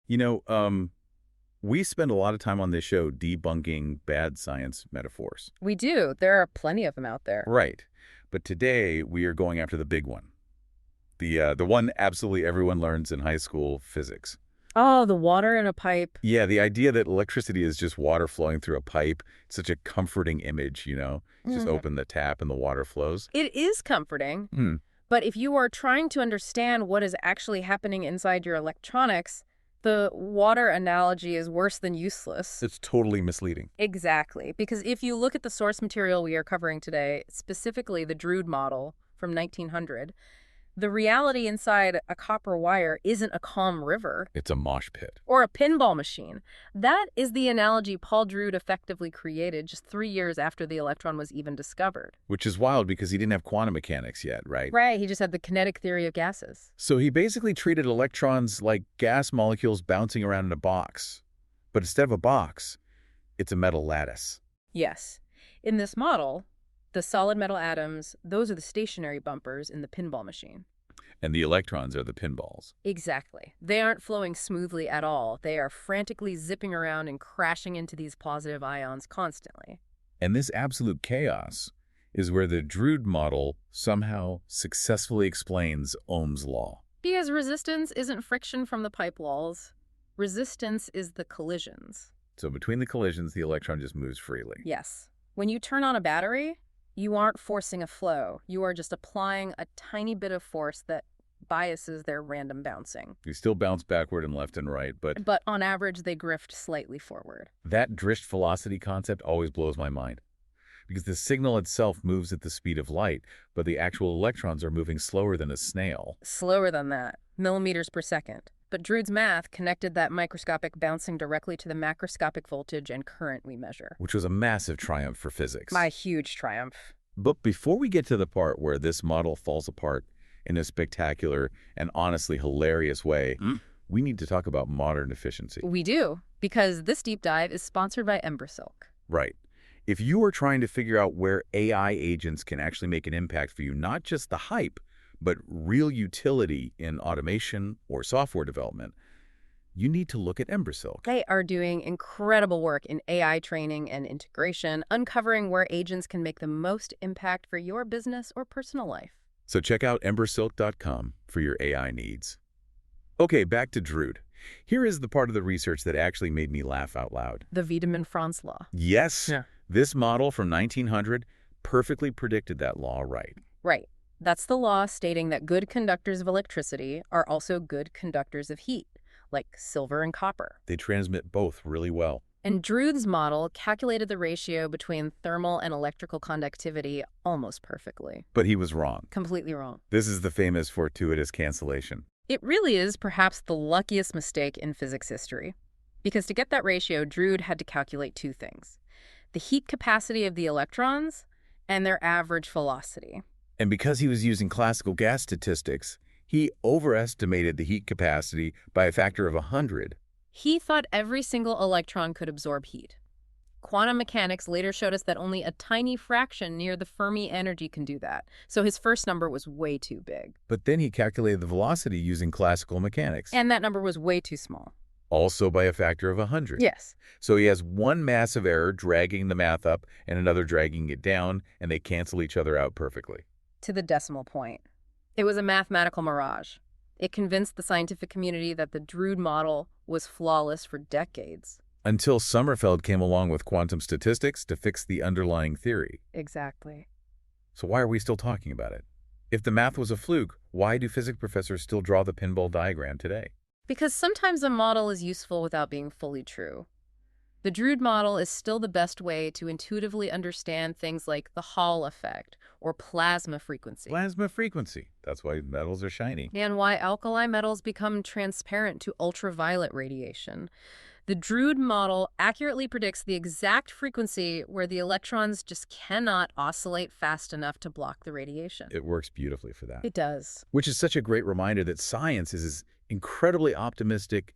You know, we spend a lot of time on this show debunking bad science metaphors. We do. There are plenty of them out there. Right. But today we are going after the big one. The one absolutely everyone learns in high school, physics. Oh, the water in a pipe. Yeah, the idea that electricity is just water flowing through a pipe. It's such a comforting image, you know? Just open the tap and the water flows. It is comforting. Hmm. But if you are trying to understand what is actually happening inside your electronics, the water analogy is worse than useless. It's totally misleading. Exactly. Because if you look at the source material we are covering today, specifically the Drude model from 1900, the reality inside a copper wire isn't a calm river. It's a mosh pit. Or a pinball machine. That is the analogy Paul Drude effectively created just 3 years after the electron was even discovered. Which is wild because he didn't have quantum mechanics yet, right? Right, he just had the kinetic theory of gases. So he basically treated electrons like gas molecules bouncing around in a box. But instead of a box, it's a metal lattice. Yes. In this model, the solid metal atoms, those are the stationary bumpers in the pinball machine. And the electrons are the pinballs. Exactly. They aren't flowing smoothly at all. They are frantically zipping around and crashing into these positive ions constantly. And this absolute chaos is where the Drude model somehow successfully explains Ohm's law. Because resistance isn't friction from the pipe walls. Resistance is the collisions. So between the collisions, the electron just moves freely. Yes. When you turn on a battery, you aren't forcing a flow. You are just applying a tiny bit of force that biases their random bouncing. You still bounce backward and left and right, but But on average, they drift slightly forward. that drift velocity concept always blows my mind. Because the signal itself moves at the speed of light, but the actual electrons are moving slower than a snail. Slower than that, millimeters per second. But Drude's math connected that microscopic bouncing directly to the macroscopic voltage and current we measure. Which was a massive triumph for physics. My huge triumph. But before we get to the part where this model falls apart in a spectacular and honestly hilarious way, we need to talk about modern efficiency. We do, because this deep dive is sponsored by Embersilk. Right. If you are trying to figure out where AI agents can actually make an impact for you, not just the hype, but real utility in automation or software development, you need to look at Embersilk. They are doing incredible work in AI training and integration, uncovering where agents can make the most impact for your business or personal life. So check out embersilk.com for your AI needs. Okay, back to Drude. Here is the part of the research that actually made me laugh out loud. The Wiedemann-Franz law. Yes, this model from 1900 perfectly predicted that law right. Right. That's the law stating that good conductors of electricity are also good conductors of heat, like silver and copper. They transmit both really well. And Drude's model calculated the ratio between thermal and electrical conductivity almost perfectly. But he was wrong. Completely wrong. This is the famous fortuitous cancellation. It really is perhaps the luckiest mistake in physics history. Because to get that ratio, Drude had to calculate two things: the heat capacity of the electrons and their average velocity. And because he was using classical gas statistics, he overestimated the heat capacity by a factor of 100. He thought every single electron could absorb heat. Quantum mechanics later showed us that only a tiny fraction near the Fermi energy can do that, so his first number was way too big. But then he calculated the velocity using classical mechanics. And that number was way too small. Also by a factor of 100. Yes. So he has one massive error dragging the math up and another dragging it down, and they cancel each other out perfectly. To the decimal point. It was a mathematical mirage. It convinced the scientific community that the Drude model was flawless for decades. Until Sommerfeld came along with quantum statistics to fix the underlying theory. Exactly. So why are we still talking about it? If the math was a fluke, why do physics professors still draw the pinball diagram today? Because sometimes a model is useful without being fully true. The Drude model is still the best way to intuitively understand things like the Hall effect or plasma frequency. Plasma frequency. That's why metals are shiny. And why alkali metals become transparent to ultraviolet radiation. The Drude model accurately predicts the exact frequency where the electrons just cannot oscillate fast enough to block the radiation. It works beautifully for that. It does. Which is such a great reminder that science is this incredibly optimistic,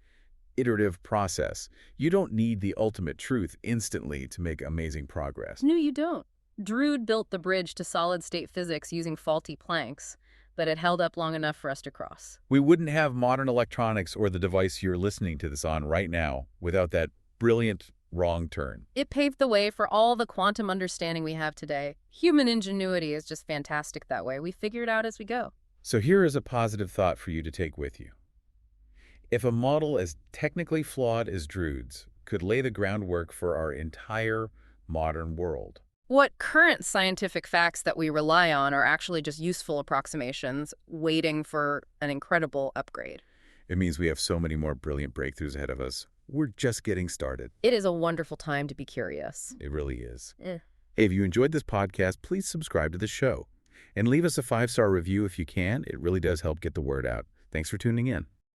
iterative process. You don't need the ultimate truth instantly to make amazing progress. No, you don't. Drude built the bridge to solid-state physics using faulty planks. but it held up long enough for us to cross. We wouldn't have modern electronics or the device you're listening to this on right now without that brilliant wrong turn. It paved the way for all the quantum understanding we have today. Human ingenuity is just fantastic that way. We figure it out as we go. So here is a positive thought for you to take with you. If a model as technically flawed as Drude's could lay the groundwork for our entire modern world. What current scientific facts that we rely on are actually just useful approximations waiting for an incredible upgrade. It means we have so many more brilliant breakthroughs ahead of us. We're just getting started. It is a wonderful time to be curious. It really is. Eh. Hey, if you enjoyed this podcast, please subscribe to the show. And leave us a 5-star review if you can. It really does help get the word out. Thanks for tuning in.